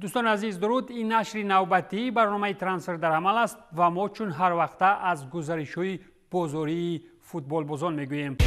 دوستان عزیز درود. این نشر نوبتی برنامه ترانسفر در عمل است و ما چون هر وقته از گزارش‌های بازاری فوتبال بازان میگوییم.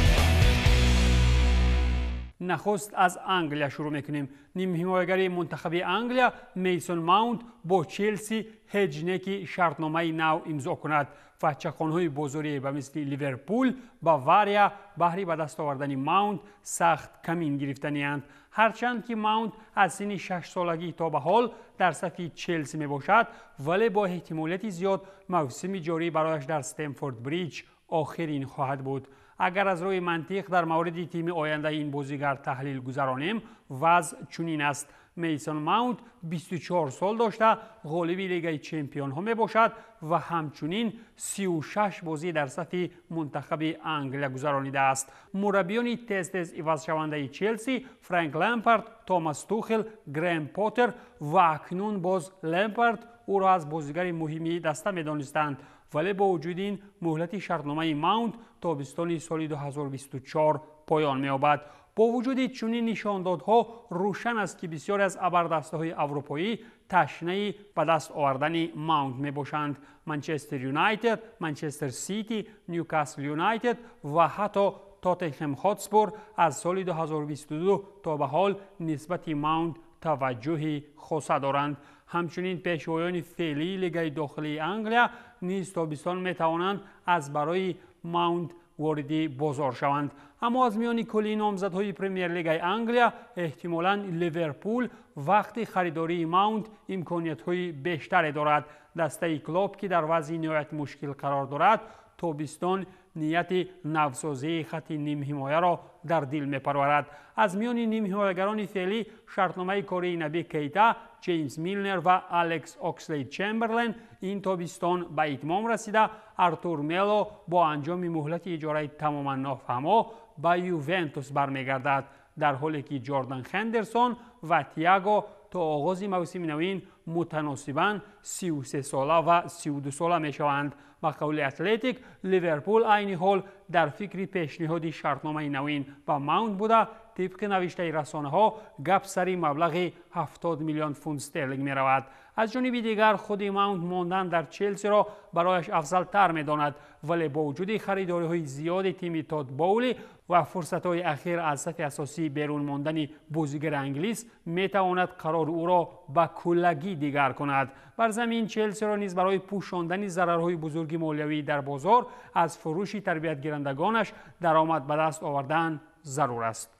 نخست از انگلیا شروع میکنیم. نیم حمایتگر منتخب انگلیا میسون ماونت با چلسی هجنه شرطنامه نو امضا کند و چخانهای بزرگی به مثل لیورپول با واریا بهره به دست آوردن ماونت سخت کمین گرفتنی‌اند. هرچند که ماونت از سن 6 سالگی تا به حال در صف چلسی می باشد، ولی با احتمالیت زیاد موسم جاری برایش در استنفورد بریج آخرین خواهد بود. اگر از روی منطق در مورد تیم آینده این بازیگر تحلیل گذرانیم، وضع چنین است. میسون ماونت 24 سال داشته غالب لیگ چمپیون ها می باشد و همچنین 36 بازی در صف منتخب انگلیا گذرانیده است. مربیان تز عوض شونده چلسی فرانک لمپارد، توماس توخل، گریم پاتر و اکنون باز لمپارد او را از بازیگر مهمی دسته می دانستند، ولی با وجود این مهلت شرطنامه ماونت تابستان سال 2024 پایان می یابد. با وجود چنین نشاندادها روشن است که بسیاری از ابردسته‌های اروپایی تشنه به دست آوردن ماونت می باشند. منچستر یونایتد، منچستر سیتی، نیوکاسل یونایتد و حتی تاتنهام هاتسپور از سال 2022 تا به حال نسبت ماونت توجه خاصه دارند. همچنین پیشوایان فعلی لیگ داخلی انگلیا نیز تابستان می توانند از برای ماونت وارد بازار شوند. اما از میان کلی نامزدهای پرمیر لیگ انگلیا احتمالاً لیورپول وقت خریداری ماونت امکانیت‌های بیشتری دارد. دسته کلوب که در وضع نهایت مشکل قرار دارد تابستان نیت نوسازی خط نیم حمایه را در دل می‌پرورد. از میان نیم حمایه‌گران فعلی شرطنامه کاری نبی کیتا، جیمز میلنر و الکس اوکسلید چمبرلین این تابستان به اتمام رسیده. ارتور ملو با انجام مهلت اجاره تماما نافهما به یوونتوس برمیگردد، در حالی که جردن هندرسون و تییاگو تا آغاز موسم نوین متناسباً 33 ساله و 32 ساله می شوند. با قول اتلتیک، لیورپول عین حال در فکر پیشنهاد شرطنامه نوین با ماونت بوده. طبق نوشته رسانه ها گپ سری مبلغ 70 میلیون پوند استرلینگ می رود. از جانب دیگر خود ماونت ماندن در چلسی را برایش افضل تر می داند، ولی با وجود خریداری های زیاد تیم تاد باولی و فرصت های اخیر از صف اساسی بیرون ماندن بازیگر انگلیس می تواند قرار او را به کلگی دیگر کند. بر زمین چلسی را نیز برای پوشاندن ضررهای بزرگ مالیوی در بازار از فروش تربیت گیرندگانش درآمد به دست آوردن ضرور است.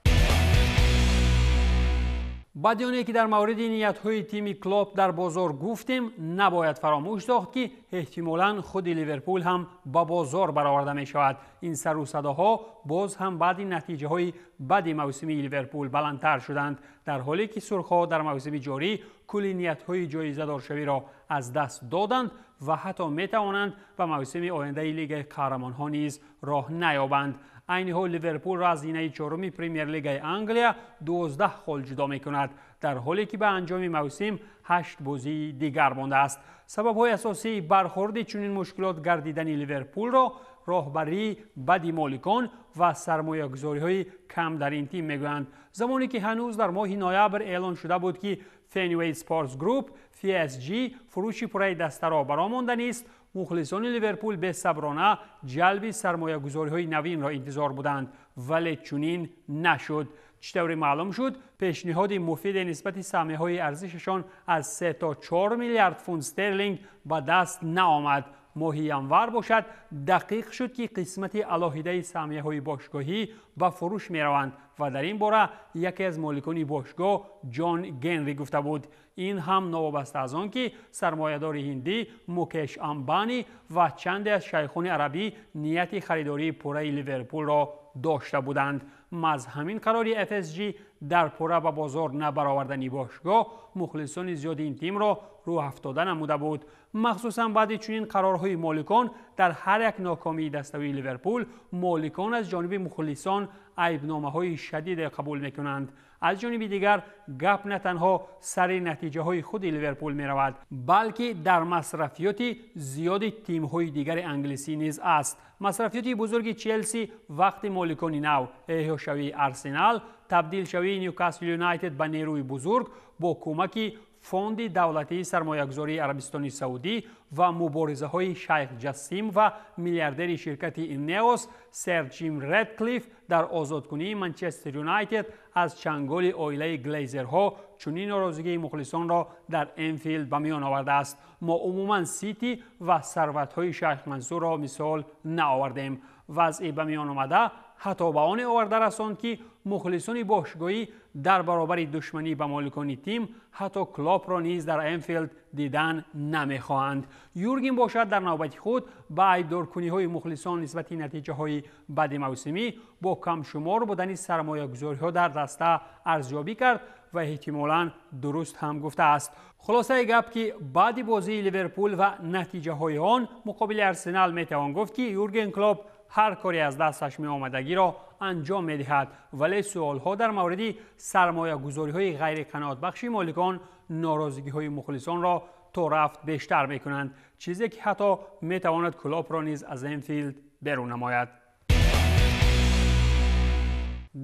بعد آنکه در مورد نیت‌های تیم کلوب در بازار گفتیم، نباید فراموش داشت که احتمالاً خود لیورپول هم با بازار برآورده می شود. این سر و صداها باز هم بعد نتیجه های بد موسمی لیورپول بلندتر شدند، در حالی که سرخ‌ها در موسم جاری کلی نیت‌های جایزه دارشوی را از دست دادند و حتی می توانند به موسم آینده لیگ قهرمان‌ها نیز راه نیابند. عین حال لیورپول را از زینه چهارم پرمیر لیگ انگلیا 12 خال جدا می کند، در حالی که به انجام موسم 8 بازی دیگر مانده است. سبب‌های اساسی برخورد چنین مشکلات گردیدن لیورپول را راهبری بد مالکان و سرمایه‌گذاری‌های کم در این تیم میگویند. زمانی که هنوز در ماه نوامبر اعلان شده بود که فنوی اسپورتس گروپ PSG فروش پره دسته را برآمانده نیست، مخلصان لیورپول به صبرانه جلب سرمایه‌گذاری‌های نوین را انتظار بودند، ولی چنین نشد. چطوری معلوم شد؟ پیشنهاد مفید نسبت سهمیه‌های ارزششان از 3 تا 4 میلیارد پوند استرلینگ به دست نآمد. ماه ینور باشد دقیق شد که قسمت علاهده سهمیه‌های باشگاهی به فروش می‌روند و در این باره یکی از مالکان باشگاه جان گنری گفته بود. این هم نوابسته از آن که سرمایه‌دار هندی موکش امبانی و چند از شیخان عربی نیت خریداری پره لیورپول را داشته بودند. از همین قراری FSG در پره به بازار نبرآوردن باشگاه مخلصان زیاد این تیم را رو افتاده نموده بود. مخصوصا بعد چنین قرارهای مالکان در هر یک ناکامی دسته‌های لیورپول، مالکان از جانب مخلصان عیبنامه‌های شدید قبول می‌کنند. از جانب دیگر گپ نه تنها سر نتیجه‌های خود لیورپول می‌رود، بلکه در مصرفیات زیاد تیم‌های دیگر انگلیسی نیز است. مصرفیات بزرگ چلسی وقت مالکان نو احیا شوی آرسنال، تبدیل شوی نیوکاسل یونایتد به نیروی بزرگ با کمک فوند دولتی سرمایه‌گذاری عربستان سعودی و مبارزه‌های شیخ جسیم و میلیاردر شرکت اینئوس سر جیم ردکلیف در آزادکنی منچستر یونایتد از چنگال اویله گلیزرها چنین ناراضگی مخلصان را در انفیلد به میان آورده است. ما عموما سیتی و ثروت‌های شیخ منصور را مثال نآوردیم. وضعی به میان آمده حتی به آن آورده رساند که مخلصان باشگاهی در برابر دشمنی به مالکان تیم حتی کلوپ را نیز در انفیلد دیدن نمیخواهند. یورگن باشد در نوبت خود به ایدارکنی‌های مخلصان نسبت نتیجه‌های بد موسمی با کم شمار بودن سرمایه‌گذاری‌ها در دسته ارزیابی کرد و احتمالاً درست هم گفته است. خلاصه گپ که بعد بازی لیورپول و نتیجه‌های آن مقابل ارسنال میتوان گفت که یورگن کلوپ هر کاری از دستش می آمدگی را انجام می دهد، ولی سوال ها در مورد سرمایه گذاری های غیر قناعت بخش مالکان ناراضگی های مخلصان را تا رفت بیشتر می کنند، چیزی که حتی می تواند کلوپ را نیز از انفیلد بیرون نماید.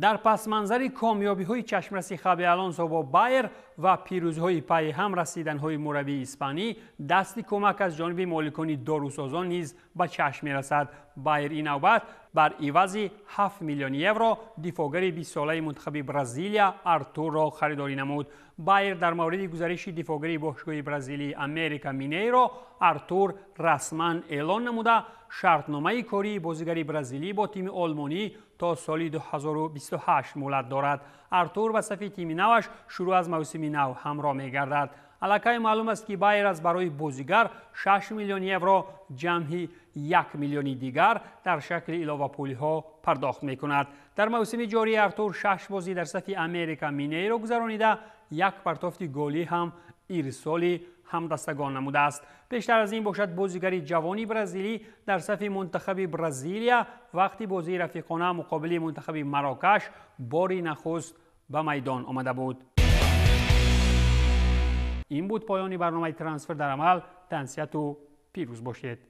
در پس منظر کامیابی های چشمرسی خابی آلونسو با بایر و پیروزی های پی هم رسیدن های مربی اسپانی، دستی کمک از جانب مالکان داروسازان نیز به چشم می رسد. بایر این نوبت بر عوض 7 میلیون یورو دفاعگر 20 ساله منتخب برزیلیا آرتور را خریداری نمود. بایر در مورد گزارش دفاعگر باشگاه برزیلی امریکا مینیرو آرتور رسما اعلان نموده شرطنامه کاری بازیگر برزیلی با تیم آلمانی تا سال 2028 مهلت دارد. آرتور به صف تیم نوش شروع از موسم نو همراه می‌گردد. الکی معلوم است که بایر از برای بازیگر 6 میلیون یورو جمعی 1 میلیون دیگر در شکل علاوه پولی ها پرداخت می کند. در موسم جاری آرتور 6 بازی در صف امریکا مینیرو گذرانیده، 1 پرتافت گلی هم ارسالی هم دستگان نموده است. بیشتر از این باشد بازیگر جوانی برزیلی در صف منتخب برزیلیا وقتی بازی رفیقانه مقابل منتخب مراکش باری نخست به میدان آمده بود. این بود پایان برنامه ترانسفر در عمل. تنسیت و پیروز باشید.